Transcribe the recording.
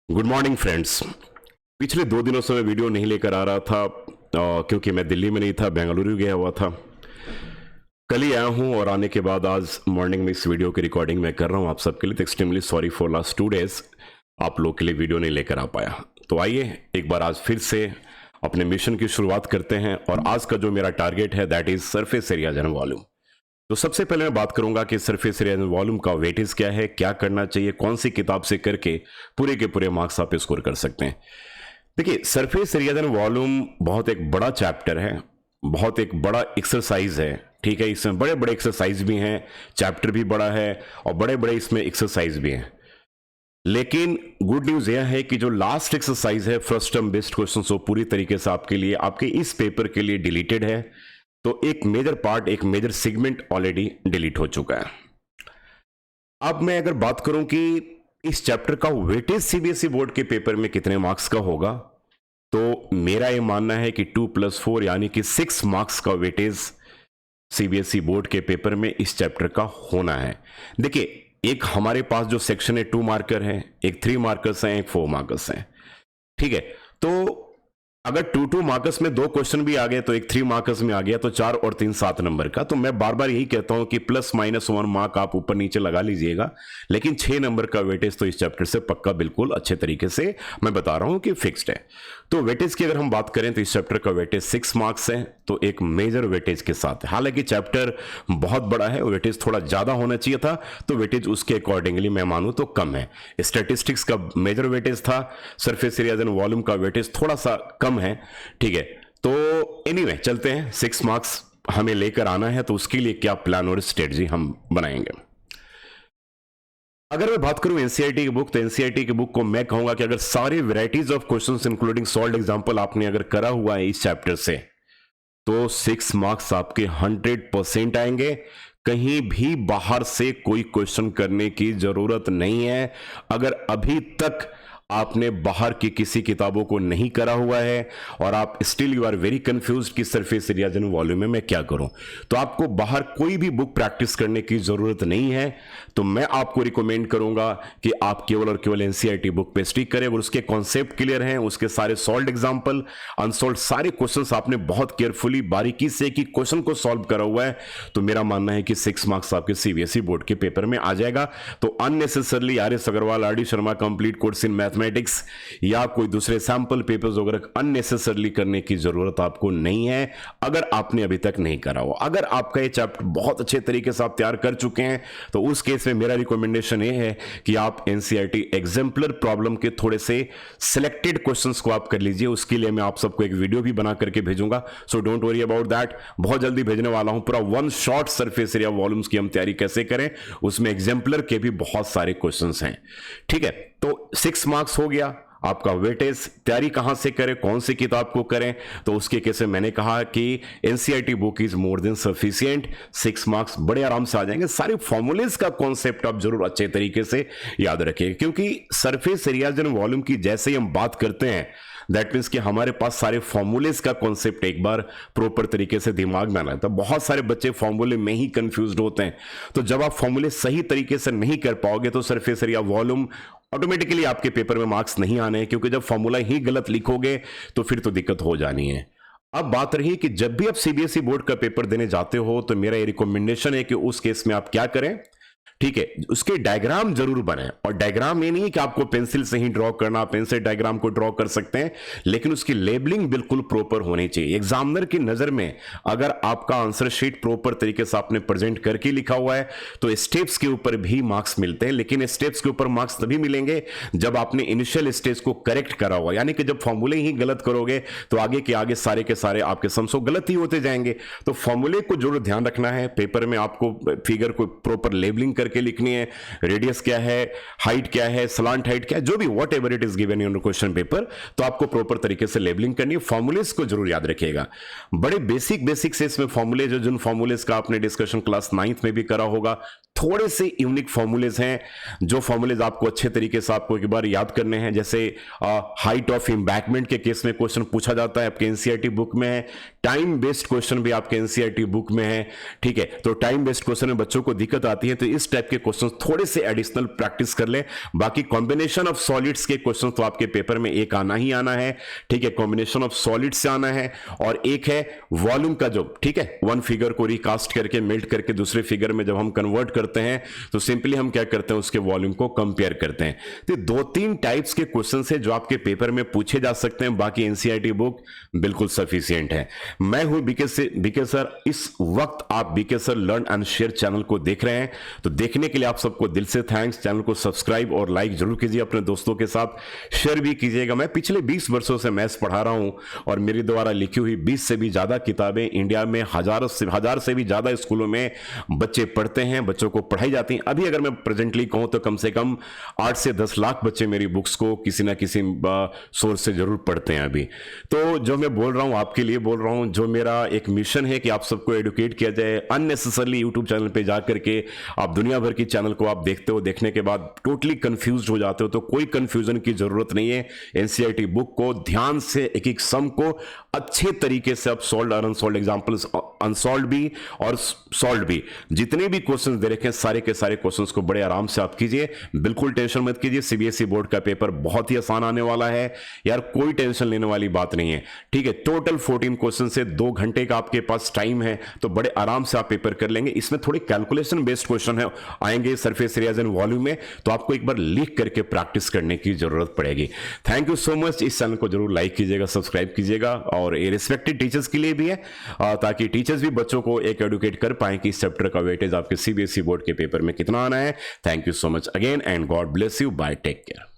Good morning friends. पिछले 2 दिनों से मैं वीडियो नहीं लेकर आ रहा था क्योंकि मैं दिल्ली में नहीं था, बेंगलुरु गया हुआ था। कल ही आया हूं और आने के बाद आज मॉर्निंग में इस वीडियो की रिकॉर्डिंग मैं कर रहा हूं आप सबके लिए। तो extremely sorry for last 2 days आप लोग के लिए वीडियो नहीं लेकर आ पाया। तो आइए एक बार आज फिर से अपने मिशन की शुरुआत करते हैं और आज का जो मेरा टारगेट है that is surface area and volume. तो सबसे पहले मैं बात करूंगा कि सरफेस एरिया एंड वॉल्यूम का वेटेज क्या है, क्या करना चाहिए, कौन सी किताब से करके पूरे के पूरे मार्क्स आप स्कोर कर सकते हैं। देखिए, सरफेस एरिया एंड वॉल्यूम बहुत एक बड़ा चैप्टर है, बहुत एक बड़ा एक्सरसाइज है। ठीक है, इसमें बड़े बड़े एक्सरसाइज भी हैं, चैप्टर भी बड़ा है और बड़े बड़े इसमें एक्सरसाइज भी हैं। लेकिन गुड न्यूज यह है कि जो लास्ट एक्सरसाइज है फर्स्ट टर्म बेस्ड क्वेश्चन, वो पूरी तरीके से आपके लिए, आपके इस पेपर के लिए डिलीटेड है। तो एक मेजर पार्ट, एक मेजर सेगमेंट ऑलरेडी डिलीट हो चुका है। अब मैं अगर बात करूं कि इस चैप्टर का वेटेज सीबीएसई बोर्ड के पेपर में कितने मार्क्स का होगा, तो मेरा यह मानना है कि 2+4 यानी कि 6 मार्क्स का वेटेज सीबीएसई बोर्ड के पेपर में इस चैप्टर का होना है। देखिए, एक हमारे पास जो सेक्शन है 2 मार्कर है, एक 3 मार्कर्स हैं, एक 4 मार्कर्स हैं। ठीक है, तो अगर 2 मार्कर्स में 2 क्वेश्चन भी आ गए तो एक 3 मार्कर्स में आ गया, तो 4 और 3 7 नंबर का। तो मैं बार बार यही कहता हूं कि +-1 मार्क आप ऊपर नीचे लगा लीजिएगा, लेकिन 6 नंबर का वेटेज तो इस चैप्टर से पक्का, बिल्कुल अच्छे तरीके से मैं बता रहा हूं कि फिक्स्ड है। तो वेटेज की अगर हम बात करें तो इस चैप्टर का वेटेज 6 मार्क्स है, तो एक मेजर वेटेज के साथ। हालांकि चैप्टर बहुत बड़ा है, वेटेज थोड़ा ज्यादा होना चाहिए था, तो वेटेज उसके अकॉर्डिंगली मैं मानूं तो कम है। स्टैटिस्टिक्स का मेजर वेटेज था, सरफेस एरिया एंड वॉल्यूम का वेटेज थोड़ा सा कम है। ठीक है, तो एनीवे चलते हैं। 6 मार्क्स हमें लेकर आना है, तो उसके लिए क्या प्लान और स्ट्रेटजी हम बनाएंगे। अगर मैं बात करूं एनसीईआरटी की बुक, तो एनसीईआरटी की बुक को मैं कहूंगा कि अगर सारी varieties of questions including solve example आपने अगर करा हुआ है इस चैप्टर से, तो 6 मार्क्स आपके 100% आएंगे। कहीं भी बाहर से कोई क्वेश्चन करने की जरूरत नहीं है। अगर अभी तक आपने बाहर की किसी किताबों को नहीं करा हुआ है और आप still you are very confused कि सरफेस एरिया एंड वॉल्यूम में मैं क्या करूं, तो आपको बाहर कोई भी बुक प्रैक्टिस करने की जरूरत नहीं है। तो मैं आपको रिकमेंड करूंगा कि आप केवल और केवल एनसीईआरटी बुक पे स्टिक करें और उसके कॉन्सेप्ट क्लियर हैं, उसके सारे सॉल्व एग्जांपल, अनसॉल्व सारे क्वेश्चंस आपने बहुत केयरफुली बारीकी से कि क्वेश्चन को सॉल्व करा हुआ है, तो मेरा मानना है कि 6 मार्क्स आपके सीबीएसई बोर्ड के पेपर में आ जाएगा। तो unnecessarily R S. Agarwal, R D. Sharma complete course in mathematics या कोई दूसरे सैंपल पेपर्स वगैरह अननेसेसरली करने की जरूरत आपको नहीं है, अगर आपने अभी तक नहीं करा हो। अगर आपका ये चैप्टर बहुत अच्छे तरीके से आप तैयार कर चुके हैं, तो उस केस में मेरा रिकमेंडेशन ये है कि आप एनसीईआरटी एग्जाम्पलर प्रॉब्लम के थोड़े से सिलेक्टेड क्वेश्चंस को आप कर लीजिए। उसके लिए मैं आप सबको एक वीडियो भी बना करके भेजूंगा, so don't worry about that. बहुत जल्दी भेजने वाला हूं पूरा 1 शॉट सरफेस एरिया वॉल्यूम्स की हम तैयारी कैसे करें, उसमें एग्जाम्पलर के भी बहुत सारे क्वेश्चंस हैं। ठीक है, तो 6 मार्क्स हो गया आपका वेटेज। तैयारी कहां से करें, कौन सी किताब को करें, तो उसके केस में मैंने कहा कि NCERT book is more than sufficient. 6 marks बड़े आराम से आ जाएंगे। सारे फॉर्मूलेज का कॉन्सेप्ट आप जरूर अच्छे तरीके से याद रखिए, क्योंकि सरफेस एरिया एंड वॉल्यूम की जैसे ही हम बात करते हैं, दैट मीन्स कि हमारे पास सारे फॉर्मूलेज का कॉन्सेप्ट एक बार प्रॉपर तरीके से दिमाग में आना है। तो बहुत सारे बच्चे फॉर्मूले में ही कंफ्यूज्ड होते हैं। तो जब आप फॉर्मूले सही तरीके से नहीं कर पाओगे, तो सरफेस एरिया वॉल्यूम ऑटोमेटिकली आपके पेपर में मार्क्स नहीं आने हैं, क्योंकि जब फॉर्मूला ही गलत लिखोगे तो फिर तो दिक्कत हो जानी है। अब बात रही कि जब भी आप सीबीएसई बोर्ड का पेपर देने जाते हो, तो मेरा ये रिकमेंडेशन है कि उस केस में आप क्या करें, ठीक है, उसके डायग्राम जरूर बने। और डायग्राम ये नहीं कि आपको पेंसिल से ही ड्रॉ करना, पेन से डायग्राम को ड्रॉ कर सकते हैं, लेकिन उसकी लेबलिंग बिल्कुल प्रॉपर होनी चाहिए। एग्जामिनर की नजर में अगर आपका आंसर शीट प्रॉपर तरीके से आपने प्रेजेंट करके लिखा हुआ है, तो स्टेप्स के ऊपर भी मार्क्स मिलते हैं। लेकिन स्टेप्स के ऊपर मार्क्स तभी मिलेंगे जब आपने इनिशियल स्टेज को करेक्ट करा हुआ, यानी कि जब फॉर्मूले ही गलत करोगे तो आगे के आगे सारे के सारे आपके समसो गलत ही होते जाएंगे। तो फॉर्मूले को जरूर ध्यान रखना है। पेपर में आपको फिगर को प्रॉपर लेबलिंग करके लिखनी है, रेडियस क्या है, हाइट क्या है, स्लांट हाइट क्या है, जो भी what ever it is given in question paper, तो आपको प्रॉपर तरीके से लेबलिंग करनी है। फॉर्मूलेस को जरूर याद रखिएगा। बड़े बेसिक से इसमें फॉर्मूले, जो जिन फॉर्मूलेस का आपने डिस्कशन क्लास 9th में भी करा होगा, थोड़े से यूनिक फॉर्मूलेज हैं जो फॉर्मूलेज आपको अच्छे तरीके से आपको एक बार याद करने हैं। जैसे हाइट ऑफ एम्बैंकमेंट के केस में क्वेश्चन पूछा जाता है, आपके एनसीईआरटी बुक में है। टाइम बेस्ड क्वेश्चन भी आपके एनसीईआरटी बुक में है, ठीक है। तो टाइम बेस्ड क्वेश्चन में बच्चों को दिक्कत आती है, तो इस टाइप के क्वेश्चन थोड़े से एडिशनल प्रैक्टिस कर ले। बाकी कॉम्बिनेशन ऑफ सॉलिड्स के क्वेश्चन तो आपके पेपर में एक आना ही आना है, ठीक है। कॉम्बिनेशन ऑफ सॉलिड्स से आना है, और एक है वॉल्यूम का जो, ठीक है, वन फिगर को रिकास्ट करके मेल्ट करके दूसरे फिगर में जब हम कन्वर्ट करते हैं तो सिंपली हम क्या करते हैं, उसके वॉल्यूम को कंपेयर करते हैं। तो 2-3 टाइप्स के क्वेश्चन है जो आपके पेपर में पूछे जा सकते हैं। बाकी एनसीईआरटी बुक बिल्कुल सफिशिएंट है। मैं हूं बीके सर। इस वक्त आप BK sir learn and share channel को देख रहे हैं, तो देखने के लिए आप सबको दिल से थैंक्स। चैनल को सब्सक्राइब और लाइक जरूर कीजिए, अपने दोस्तों के साथ शेयर भी कीजिएगा। मैं पिछले 20 वर्षों से मैथ्स पढ़ा रहा हूं, और मेरे द्वारा लिखी हुई 20 से भी ज्यादा किताबें इंडिया में हजार से भी ज्यादा स्कूलों में बच्चे पढ़ते हैं, बच्चों को पढ़ाई जाती हैं। अभी अगर मैं प्रेजेंटली कहूं तो कम से कम 8 से 10 लाख बच्चे मेरी बुक्स को किसी ना किसी सोर्स से जरूर पढ़ते हैं अभी। तो जो मैं बोल रहा हूं आपके लिए बोल रहा हूं, जो मेरा एक मिशन है कि आप सबको एडुकेट किया जाए। अननेसेसरली यूट्यूब चैनल पे जाकर के आप दुनिया भर की चैनल को आप देखते हो, देखने के बाद टोटली कंफ्यूज हो जाते हो, तो कोई कंफ्यूजन की जरूरत नहीं है। एनसीईआरटी बुक को ध्यान से एक एक सम को अच्छे तरीके से आप सॉल्व और अनसॉल्व एग्जांपल्स, अनसॉल्व भी और सॉल्व भी, जितने भी क्वेश्चंस दे रखे हैं सारे के सारे क्वेश्चंस को बड़े आराम से आप कीजिए। बिल्कुल टेंशन मत कीजिए, सीबीएसई बोर्ड का पेपर बहुत ही आसान आने वाला है यार, कोई टेंशन लेने वाली बात नहीं है, ठीक है। टोटल 14 क्वेश्चन से 2 घंटे का आपके पास टाइम है, तो बड़े आराम से आप पेपर कर लेंगे। इसमें थोड़ी कैलकुलेशन बेस्ड क्वेश्चन है आएंगे सरफेस एरियाज एंड वॉल्यूम में, तो आपको एक बार लिख करके प्रैक्टिस करने की जरूरत पड़ेगी। Thank you so much. इस चैनल को जरूर लाइक कीजिएगा, सब्सक्राइब कीजिएगा, और ये रिस्पेक्टेड टीचर्स के लिए भी है, ताकि टीचर्स भी बच्चों को एक एडुकेट कर पाए कि इस चैप्टर का वेटेज आपके सीबीएसई बोर्ड के पेपर में कितना आना है। Thank you so much again and God bless you. Bye, take care.